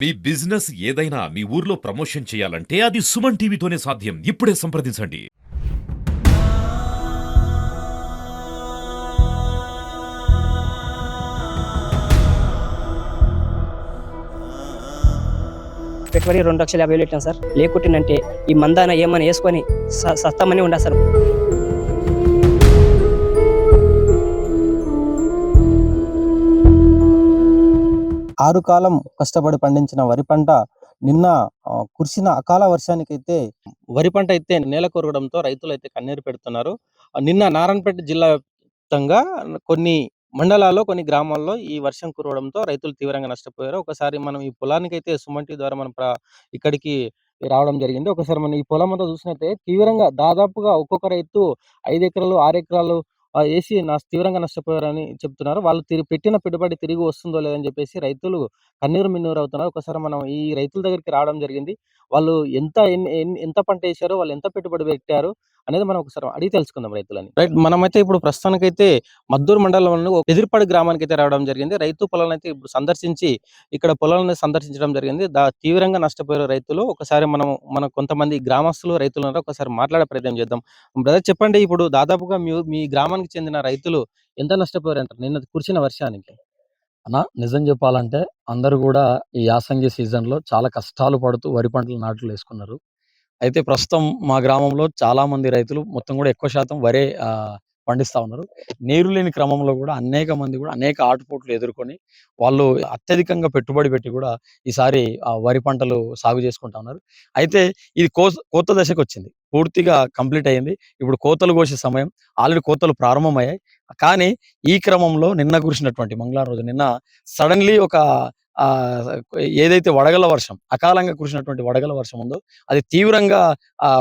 మీ business ఏదైనా మీ ఊర్లో promotion చేయాలంటే అది సుమన్ టీవీతోనే సాధ్యం. ఇప్పుడే సంప్రదించండి. పెట్టుబడి 2,50,000 పెట్టాం సార్. లేకుంటేనంటే ఈ మందాన ఏమని వేసుకొని సత్తామని ఉండా సార్. ఆరు కాలం కష్టపడి పండించిన వరి పంట నిన్న కురిసిన అకాల వర్షానికైతే వరి పంట అయితే నేల కొరగడంతో రైతులు అయితే కన్నీరు పెడుతున్నారు. నిన్న నారాయణపేట జిల్లా వ్యాప్తంగా కొన్ని మండలాల్లో, కొన్ని గ్రామాల్లో ఈ వర్షం కురవడంతో రైతులు తీవ్రంగా నష్టపోయారు. ఒకసారి మనం ఈ పొలానికైతే సుమన్ టీవీ ద్వారా మనం ఇక్కడికి రావడం జరిగింది. ఒకసారి మనం ఈ పొలం అంతా చూసినట్లయితే తీవ్రంగా దాదాపుగా ఒక్కొక్క రైతు 5 ఎకరాలు, 6 ఎకరాలు ఏసి తీవ్రంగా నష్టపోయారని చెప్తున్నారు. వాళ్ళు పెట్టిన పెట్టుబడి తిరిగి వస్తుందో లేదని చెప్పేసి రైతులు కన్నీరు మిన్నీరు అవుతున్నారు. ఒకసారి మనం ఈ రైతుల దగ్గరికి రావడం జరిగింది. వాళ్ళు ఎంత పంట వేశారో, వాళ్ళు ఎంత పెట్టుబడి పెట్టారు అనేది మనం ఒకసారి అడిగి తెలుసుకుందాం రైతులని. రైట్, మనమైతే ఇప్పుడు ప్రస్తుతానికైతే మద్దూరు మండలంలో ఎదిరిపాడు గ్రామానికి అయితే రావడం జరిగింది. రైతు పొలాలను అయితే ఇప్పుడు సందర్శించి ఇక్కడ పొలాలను సందర్శించడం జరిగింది. తీవ్రంగా నష్టపోయారు రైతులు. ఒకసారి మన కొంతమంది గ్రామస్తులు రైతులు ఉన్నారు, ఒకసారి మాట్లాడే ప్రయత్నం చేద్దాం. బ్రదర్ చెప్పండి, ఇప్పుడు దాదాపుగా మీ గ్రామానికి చెందిన రైతులు ఎంత నష్టపోయారు అంటారు నిన్న కురిసిన వర్షానికి? నిజం చెప్పాలంటే అందరూ గూడా ఈ యాసంగి సీజన్‌లో చాలా కష్టాలు పడుతూ వరి పంటలు నాట్లేసుకున్నారు. అయితే ప్రస్తుతం మా గ్రామంలో చాలామంది రైతులు మొత్తం గూడా ఎక్కువ శాతం వరే పండిస్తా ఉన్నారు. నీరు లేని క్రమంలో గూడా అనేక మంది గూడా అనేక ఆటుపోట్లు ఎదుర్కొని వాళ్ళు అత్యధికంగా పెట్టుబడి పెట్టి గూడా ఈసారి వరి పంటలు సాగు చేసుకుంటా ఉన్నారు. అయితే ఇది కోత దశకొచ్చింది. పూర్తిగా కంప్లీట్ అయింది. ఇప్పుడు కోతలు కోసే సమయం. ఆల్రెడీ కోతలు ప్రారంభమయ్యాయి. కానీ ఈ క్రమంలో నిన్న కురిసినటువంటి మంగళవారం రోజు నిన్న సడెన్‌లీ ఒక ఆహ్, ఏదైతే వడగళ్ల వర్షం, అకాలంగా కురిసినటువంటి వడగళ్ల వర్షం ఉందో అది తీవ్రంగా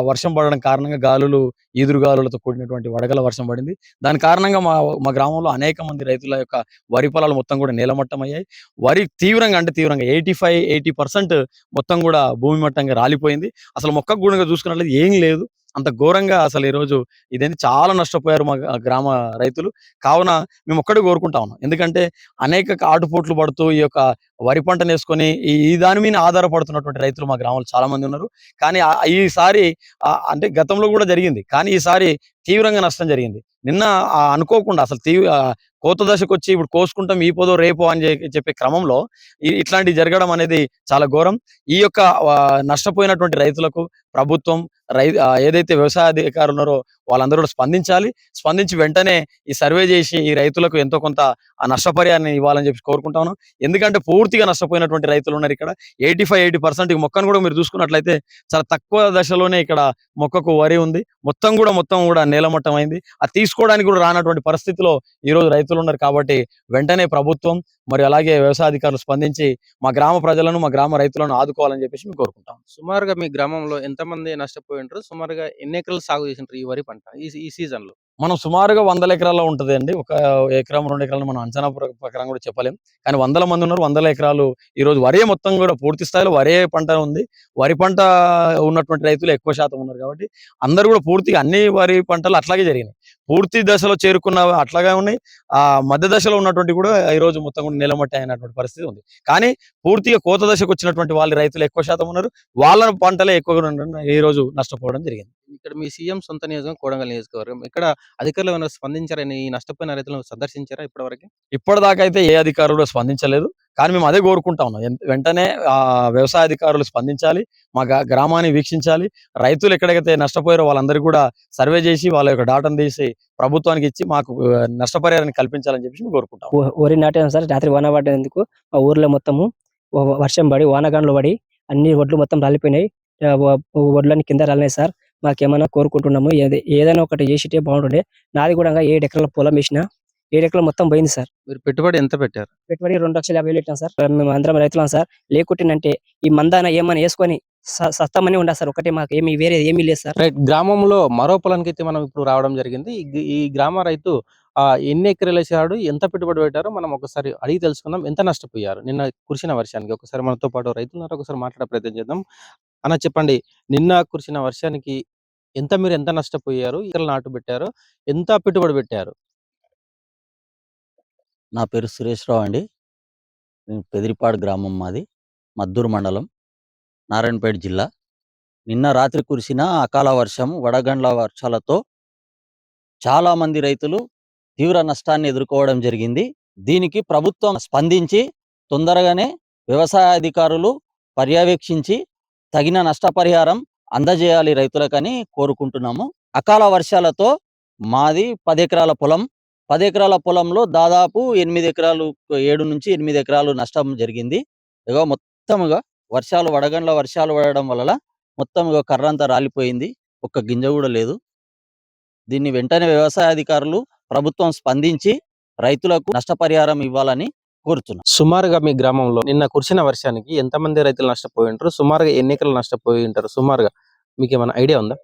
వర్షం పడడం కారణంగా గాలులు, ఈదురుగాలులతో కూడినటువంటి వడగళ్ల వర్షం పడింది. దాని కారణంగా మా గ్రామంలో అనేక మంది రైతుల యొక్క వరి పొలాలు మొత్తం కూడా నేలమట్టమయ్యాయి. వరి తీవ్రంగా అంటే తీవ్రంగా 80% మొత్తం కూడా భూమి మట్టంగా రాలిపోయింది. అసలు మొక్కకు గూడంగా చూసుకున్నట్లయితే ఏం లేదు. అంత ఘోరంగా అసలు ఈరోజు ఇదేంటి చాలా నష్టపోయారు మా గ్రామ రైతులు. కావున మేము ఒక్కటే కోరుకుంటా ఉన్నాం. ఎందుకంటే అనేక ఆటుపోట్లు పడుతూ ఈ యొక్క వరి పంటనేసుకొని ఈ దాని మీద ఆధారపడుతున్నటువంటి రైతులు మా గ్రామంలో చాలా మంది ఉన్నారు. కానీ ఈసారి అంటే గతంలో కూడా జరిగింది. కానీ ఈసారి తీవ్రంగా నష్టం జరిగింది. నిన్న అనుకోకుండా అసలు కోత దశకొచ్చి ఇప్పుడు కోసుకుంటాం ఈ పొదో రేపో అని చెప్పే క్రమంలో ఇట్లాంటివి జరగడం అనేది చాలా ఘోరం. ఈ యొక్క నష్టపోయినటువంటి రైతులకు ప్రభుత్వం ఏదైతే వ్యవసాయ అధికారులు ఉన్నారో వాళ్ళందరూ కూడా స్పందించి వెంటనే ఈ సర్వే చేసి ఈ రైతులకు ఎంతో కొంత నష్టపరిహారాన్ని ఇవ్వాలని చెప్పి కోరుకుంటా ఉన్నాం. ఎందుకంటే పూర్తిగా నష్టపోయినటువంటి రైతులు ఉన్నారు ఇక్కడ. 85% ఈ మొక్కను కూడా మీరు చూసుకున్నట్లయితే చాలా తక్కువ దశలోనే ఇక్కడ మొక్కకు వరి ఉంది. మొత్తం కూడా నేలమట్టం అయింది. అది తీసుకోవడానికి కూడా రానటువంటి పరిస్థితిలో ఈ రోజు రైతులు ఉన్నారు. కాబట్టి వెంటనే ప్రభుత్వం మరి అలాగే వ్యవసాయ అధికారులు స్పందించి మా గ్రామ ప్రజలను, మా గ్రామ రైతులను ఆదుకోవాలని చెప్పేసి మేము కోరుకుంటాం. సుమారుగా మీ గ్రామంలో ఎంతమంది నష్టపోయి ఉంటారు? సుమారుగా ఎన్ని ఎకరాలు సాగు చేసింటారు ఈ వరి పంట ఈ సీజన్ లో? మనం సుమారుగా 100 ఎకరాల్లో ఉంటదండి. ఒక ఎకరం, 2 ఎకరాలు మనం అంచనా ప్రకారం కూడా చెప్పలేం. కానీ వందల మంది ఉన్నారు. 100 ఎకరాలు ఈరోజు వరే మొత్తం కూడా పూర్తి స్థాయిలో వరే పంట ఉంది. వరి పంట ఉన్నటువంటి రైతులు ఎక్కువ శాతం ఉన్నారు కాబట్టి అందరూ కూడా పూర్తిగా అన్ని వరి పంటలు అట్లాగే జరిగినాయి. పూర్తి దశలో చేరుకున్న అట్లాగే ఉన్నాయి. మధ్య దశలో ఉన్నటువంటి కూడా ఈరోజు మొత్తం కూడా నిలమట్టి అయినటువంటి పరిస్థితి ఉంది. కానీ పూర్తిగా కోత దశకు వచ్చినటువంటి వాళ్ళ రైతులు ఎక్కువ శాతం ఉన్నారు. వాళ్ళ పంటలే ఎక్కువగా ఈ రోజు నష్టపోవడం జరిగింది. ఇక్కడ మీ సీఎం సొంత నియోజకవర్గం కొడంగల్ నియోజకవర్గం. ఇక్కడ అధికారులు ఏమైనా స్పందించారని, ఈ నష్టపోయిన రైతులను సందర్శించారా ఇప్పటివరకు? ఇప్పటిదాకా అయితే ఏ అధికారులు స్పందించలేదు. కానీ మేము అదే కోరుకుంటా ఉన్నాం. వెంటనే వ్యవసాయ అధికారులు స్పందించాలి. మా గ్రామాన్ని వీక్షించాలి. రైతులు ఎక్కడైతే నష్టపోయారో వాళ్ళందరికీ కూడా సర్వే చేసి వాళ్ళ యొక్క డాటాను తీసి ప్రభుత్వానికి ఇచ్చి మాకు నష్టపరిహారాన్ని కల్పించాలని చెప్పేసి మేము కోరుకుంటాం. వరి నాటాం సార్. రాత్రి వాన పడ్డందుకు మా ఊర్లో మొత్తము వర్షం పడి వానగాన్లు పడి అన్ని వడ్లు మొత్తం రాలిపోయినాయి. వడ్లన్నీ కింద రాలినాయి సార్. మాకేమన్నా కోరుకుంటున్నాము, ఏదైనా ఒకటి చేసిటే బాగుంటుండే. నాది కూడా 7 ఎకరాల పొలం వేసిన, 7 ఎకరాలు మొత్తం పోయింది సార్. మీరు పెట్టుబడి ఎంత పెట్టారు? పెట్టుబడి 2,50,000 పెట్టాం సార్. మేము అందరం రైతులం సార్. లేకుంటేనంటే ఈ మందాన ఏమని వేసుకొని సత్తామని ఉండా సార్. ఒకటే, మాకు వేరే ఏమీ లేదు సార్. రైట్, గ్రామంలో మరో పొలానికి అయితే మనం ఇప్పుడు రావడం జరిగింది. ఈ గ్రామ రైతు ఎన్ని ఎకరాలు వేసాడు, ఎంత పెట్టుబడి పెట్టారో మనం ఒకసారి అడిగి తెలుసుకుందాం. ఎంత నష్టపోయారు నిన్న కురిసిన వర్షానికి? ఒకసారి మనతో పాటు రైతులు ఉన్నారు, ఒకసారి మాట్లాడే ప్రయత్నం చేద్దాం. అన్న చెప్పండి, నిన్న కురిసిన వర్షానికి మీరు ఎంత నష్టపోయారు, ఎకరాలు నాటు పెట్టారు, ఎంత పెట్టుబడి పెట్టారు? నా పేరు సురేష్ రావు అండి. పెదిరిపాడు గ్రామం మాది. మద్దూరు మండలం, నారాయణపేట జిల్లా. నిన్న రాత్రి కురిసిన అకాల వర్షం, వడగండ్ల వర్షాలతో చాలా మంది రైతులు తీవ్ర నష్టాన్ని ఎదుర్కోవడం జరిగింది. దీనికి ప్రభుత్వం స్పందించి తొందరగానే వ్యవసాయ అధికారులు పర్యవేక్షించి తగిన నష్టపరిహారం అందజేయాలి రైతులకని కోరుకుంటున్నాము. అకాల వర్షాలతో మాది 10 ఎకరాల పొలం. 10 ఎకరాల పొలంలో దాదాపు 8 ఎకరాలు 7-8 ఎకరాలు నష్టం జరిగింది. మొత్తంగా వడగండ్ల వర్షాలు పడడం వల్ల మొత్తం కర్రంతా రాలిపోయింది. ఒక్క గింజ కూడా లేదు. దీన్ని వెంటనే వ్యవసాయ అధికారులు ప్రభుత్వం స్పందించి రైతులకు నష్టపరిహారం ఇవ్వాలని కోరుతున్నాం. సుమారుగా మీ గ్రామంలో నిన్న కురిసిన వర్షానికి ఎంతమంది రైతులు నష్టపోయి ఉంటారు? సుమారుగా ఎన్ని ఎకరాలు నష్టపోయి ఉంటారు? సుమారుగా మీకు ఏమైనా ఐడియా ఉందా?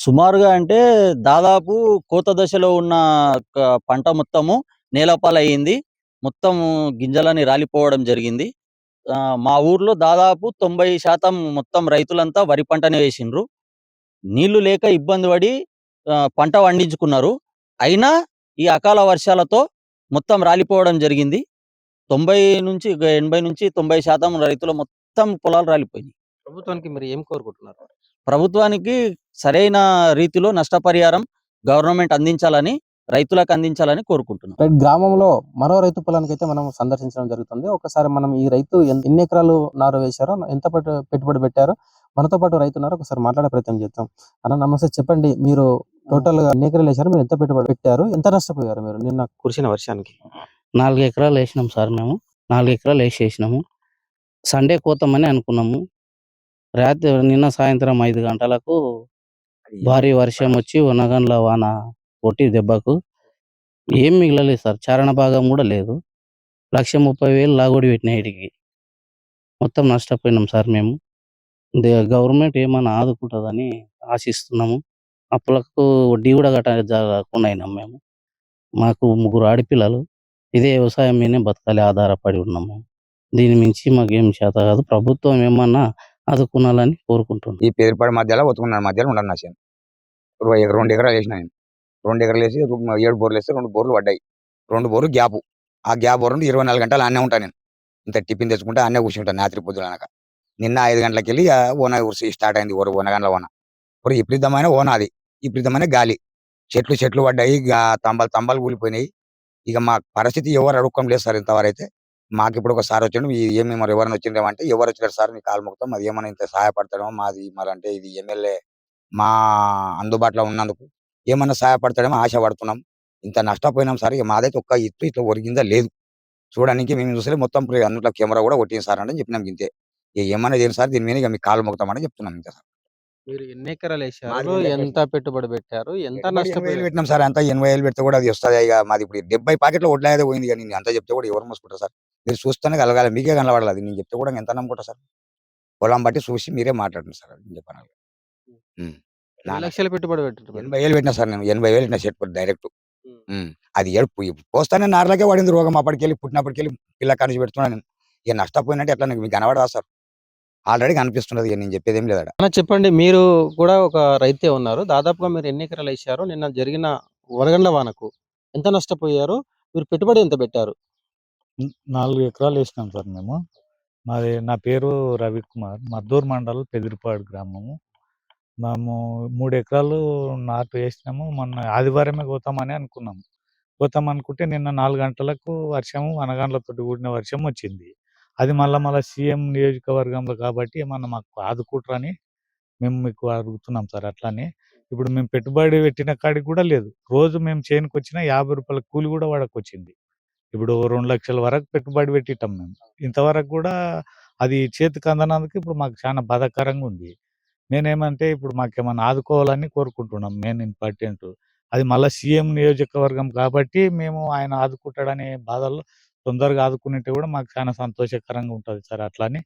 సుమారుగా అంటే దాదాపు కోత దశలో ఉన్న పంట మొత్తము నేలపాలయ్యింది. మొత్తం గింజలని రాలిపోవడం జరిగింది. మా ఊర్లో దాదాపు 90% మొత్తం రైతులంతా వరి పంటనే వేసిండ్రు. నీళ్లు లేక ఇబ్బంది పడి పంట పండించుకున్నారు. అయినా ఈ అకాల వర్షాలతో మొత్తం రాలిపోవడం జరిగింది. 80-90% రైతుల మొత్తం పొలాలు రాలిపోయినాయి. ప్రభుత్వానికి మీరు ఏం కోరుకుంటున్నారు? ప్రభుత్వానికి సరైన రీతిలో నష్టపరిహారం గవర్నమెంట్ అందించాలని, రైతులకు అందించాలని కోరుకుంటున్నాం. గ్రామంలో మరో రైతు పొలానికి అయితే మనం సందర్శించడం జరుగుతుంది. ఒకసారి మనం ఈ రైతు ఎన్ని ఎకరాలు నారు వేశారో, ఎంత పెట్టుబడి పెట్టారో మనతో పాటు రైతు ఉన్నారు, ఒకసారి మాట్లాడే ప్రయత్నం చేద్దాం. అన్న నమస్తే, చెప్పండి, మీరు టోటల్ గా ఎన్ని ఎకరాలు వేశారు, మీరు ఎంత పెట్టుబడి పెట్టారు, ఎంత నష్టపోయారు మీరు నిన్న కురిసిన వర్షానికి? 4 ఎకరాలు వేసినాం సార్. మేము 4 ఎకరాలు వేసేసినాము. సండే కోతామని అనుకున్నాము. నిన్న సాయంత్రం 5 గంటలకు భారీ వర్షం వచ్చి వనగండ్ల వాన కొట్టి దెబ్బకు ఏం మిగలలేదు సార్. చారణ భాగం కూడా లేదు. 1,30,000 లాగోడి పెట్టిన వీటికి మొత్తం నష్టపోయినాం సార్. మేము గవర్నమెంట్ ఏమైనా ఆదుకుంటుందని ఆశిస్తున్నాము. అప్పులకు వడ్డీ కూడా కట్టకుండా అయినాం మేము. మాకు 3 ఆడపిల్లలు. ఇదే వ్యవసాయం మీదనే బతకాలి, ఆధారపడి ఉన్నాం మేము. దీని మించి మాకేం చేత కాదు. ప్రభుత్వం ఏమన్నా ఆదుకునాలని కోరుకుంటున్నాం. ఈ పేరుపాడు మధ్యలో ఒత్తుకున్నాను, మధ్యలో ఉండను నా చేను. 2 ఎకరాలు వేసిన నేను. 2 ఎకరాలు వేసి 7 బోర్లు వేస్తే 2 బోర్లు పడ్డాయి. 2 బోర్లు గ్యాపు. ఆ గ్యాప్ బోర్లు 24 గంటలు అన్నే ఉంటాను నేను. ఇంత టిఫిన్ తెచ్చుకుంటే అన్నే కూర్చుంటాను రాత్రి పొద్దునక. నిన్న 5 గంటలకు వెళ్ళి ఓన స్టార్ట్ అయింది. ఓనగండ్ల ఓన. ఇప్పుడు విపరీతమైన ఓన, అది విపరీతమైన గాలి. చెట్లు పడ్డాయి, తంబాలు కూలిపోయినాయి. ఇక మా పరిస్థితి ఎవరు అడుక్కోం లేదు సార్. ఇంతవరైతే మాకు ఇప్పుడు ఒక సార్ వచ్చిండు, ఏమి మరి ఎవరైనా వచ్చిందేమంటే, ఎవరు వచ్చినారు సార్ మీ కాలు మొత్తం, అది ఏమైనా ఇంత సహాయపడతాడేమో, మాది మరి అంటే ఇది ఎమ్మెల్యే మా అందుబాటులో ఉన్నందుకు ఏమన్నా సహాయపడతాడేమో ఆశపడుతున్నాం. ఇంత నష్టపోయినాం సార్. ఇక మాదైతే ఒక్క ఇట్లా ఒరిగిందా లేదు చూడడానికి. మేము చూసలే మొత్తం అందులో కెమెరా కూడా కొట్టింది సార్ అని చెప్పినాం. ఇంతే ఏమన్నా చేయండి సార్, దీని మీద ఇక మీ కాలు మొక్కుతామని చెప్తున్నాం. ఇంతే సార్. మీరు ఎన్ని ఎకరాలు వేశారు, మాది ఎంత పెట్టుబడి పెట్టారు, ఎంత 80,000 నష్టపోయారు? పెట్టినాం సార్. అంతా 80,000 పెడితే కూడా అది వస్తుంది. ఇక మాది ఇప్పుడు 70 పాకెట్లో వడ్లు అయితే పోయింది. కానీ అంతా చెప్తే కూడా ఎవరు మోసుకుంటారు సార్? మీరు చూస్తేనే కలగాలి, మీకే కనబడాలి. అది నేను చెప్తే కూడా ఎంత నమ్ముకుంటా సార్? పొలం బట్టి చూసి మీరే మాట్లాడండి సార్. అది చెప్పాను. ఎన్ని లక్షలు పెట్టుబడి పెట్టారు? 80,000 పెట్టినా సార్ నేను. 80,000 పెట్టిన సెట్ డైరెక్ట్. అది ఏడుపు పోస్తానే నార్లకే పడింది రోగం. అప్పటికెళ్ళి పుట్టినప్పటికెళ్ళి పిల్ల కానించి పెడుతున్నాను నేను. ఇక నష్టపోయినట్టు ఎట్లా మీకు కనబడదా సార్? ఆల్రెడీ కనిపిస్తున్నది. ఇక నేను చెప్పేది ఏం లేదా. చెప్పండి, మీరు కూడా ఒక రైతే ఉన్నారు. దాదాపుగా మీరు ఎన్ని ఎకరాలు వేశారు? నిన్న జరిగిన వడగండ్ల వానకు ఎంత నష్టపోయారు? మీరు పెట్టుబడి ఎంత పెట్టారు? 4 ఎకరాలు వేసినాం సార్ మేము. నా పేరు రవికుమార్. మద్దూరు మండలం పెదిరిపాడు గ్రామము. మేము 3 ఎకరాలు నాటు వేసినాము. మొన్న ఆదివారమే కోతామని అనుకున్నాము. కోతామనుకుంటే నిన్న 4 గంటలకు వర్షము, వనగండ్లతోటి కూడిన వర్షం వచ్చింది. అది మళ్ళా సీఎం నియోజకవర్గంలో కాబట్టి ఏమన్నా మాకు ఆదుకుంటారని మేము మీకు అడుగుతున్నాం సార్. అట్లానే ఇప్పుడు మేము పెట్టుబడి పెట్టిన కాడికి కూడా లేదు. రోజు మేము చేనుకు వచ్చిన 50 రూపాయల కూలి కూడా వాడకొచ్చింది. ఇప్పుడు 2 లక్షల వరకు పెట్టుబడి పెట్టిటాం మేము. ఇంతవరకు కూడా అది చేతికి అందనందుకు ఇప్పుడు మాకు చాలా బాధాకరంగా ఉంది. నేనేమంటే ఇప్పుడు మాకేమన్నా ఆదుకోవాలని కోరుకుంటున్నాం. మెయిన్ ఇంపార్టెంట్ అది. మళ్ళీ సీఎం నియోజకవర్గం కాబట్టి మేము ఆయన ఆదుకుంటాడనే బాధల్లో తొందరగా ఆదుకునేట్టు కూడా మాకు చాలా సంతోషకరంగా ఉంటుంది సార్. అట్లని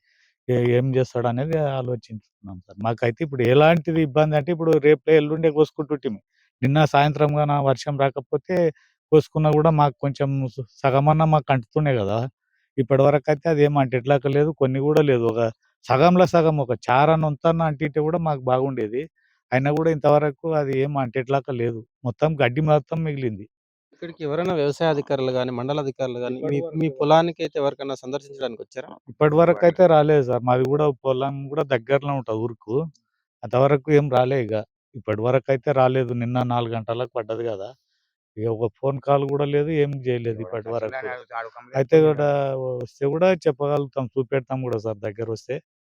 ఏం చేస్తాడు అనేది ఆలోచించుతున్నాం సార్. మాకైతే ఇప్పుడు ఎలాంటిది ఇబ్బంది అంటే, ఇప్పుడు రేపే ఎల్లుండే కోసుకుంటుంటిమి. నిన్న సాయంత్రం గాన వర్షం రాకపోతే కోసుకున్నా కూడా మాకు కొంచెం సగమన్నా మాకు అంటుతున్నాయి కదా. ఇప్పటి వరకు అయితే అది ఏమంటే ఎట్లాక లేదు, కొన్ని కూడా లేదు. ఒక సగంలో సగం, ఒక చారన్న వంతన్న అంటింటే కూడా మాకు బాగుండేది. అయినా కూడా ఇంతవరకు అది ఏం అంటేట్లాక లేదు. మొత్తం గడ్డి మొత్తం మిగిలింది. ఇక్కడికి ఎవరైనా వ్యవసాయ అధికారులు గాని, మండల అధికారులు గాని మీ పొలానికి అయితే ఎవరికైనా సందర్శించడానికి వచ్చారా? ఇప్పటి వరకు అయితే రాలేదు సార్. మాది కూడా పొలం కూడా దగ్గరలో ఉంటది ఊరుకు. అంతవరకు ఏం రాలే ఇక. ఇప్పటి వరకు అయితే రాలేదు. నిన్న 4 గంటలకు పడ్డది కదా! ఇక ఒక ఫోన్ కాల్ కూడా లేదు. ఏం చేయలేదు ఇప్పటి వరకు. అయితే కూడా వస్తే కూడా చెప్పగలుగుతాం. చూపెడతాం కూడా సార్ దగ్గరొస్తే.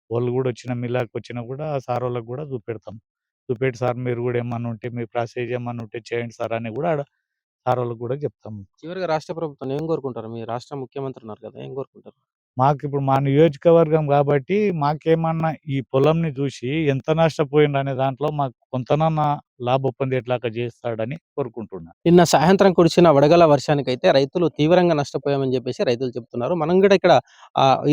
వాళ్ళు కూడా వచ్చిన మిల్లాకొచ్చినా కూడా సారోళ్ళకి కూడా చూపెడతాం. చూపెట్టి సార్ మీరు కూడా ఏమన్నా ఉంటే మీ ప్రాసెస్ ఏమన్నా ఉంటే చేయండి సార్ అని కూడా ఆడ సారోళ్ళకి కూడా చెప్తాం. చివరిగా రాష్ట్ర ప్రభుత్వాన్ని ఏం కోరుకుంటారు? మీ రాష్ట్ర ముఖ్యమంత్రి ఉన్నారు కదా! ఏం కోరుకుంటారు? మాకిప్పుడు మా నియోజకవర్గం గాబట్టి, మాకేమన్నా ఈ పొలంని జూషి ఎంత నష్టపోయిండనే దాంట్లో మాకు కొంతనన్నా లాభం పొందేట్లాగా జేస్తాడని కోరుకుంటున్నా. నిన్న సాయంత్రం కురిసిన వడగళ్ల వర్షానికైతే రైతులు తీవ్రంగా నష్టపోయామని చెప్పేసి రైతులు చెప్తున్నారు. మనం కూడా ఇక్కడ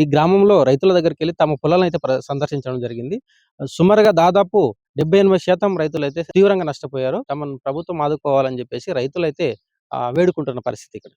ఈ గ్రామంలో రైతుల దగ్గరికెళ్ళి తమ పొలాలనైతే సందర్శించడం జరిగింది. సుమారుగా దాదాపు 78% రైతులైతే తీవ్రంగా నష్టపోయారు. తమను ప్రభుత్వం ఆదుకోవాలని చెప్పేసి రైతులైతే వేడుకుంటున్న పరిస్థితి ఇక్కడ.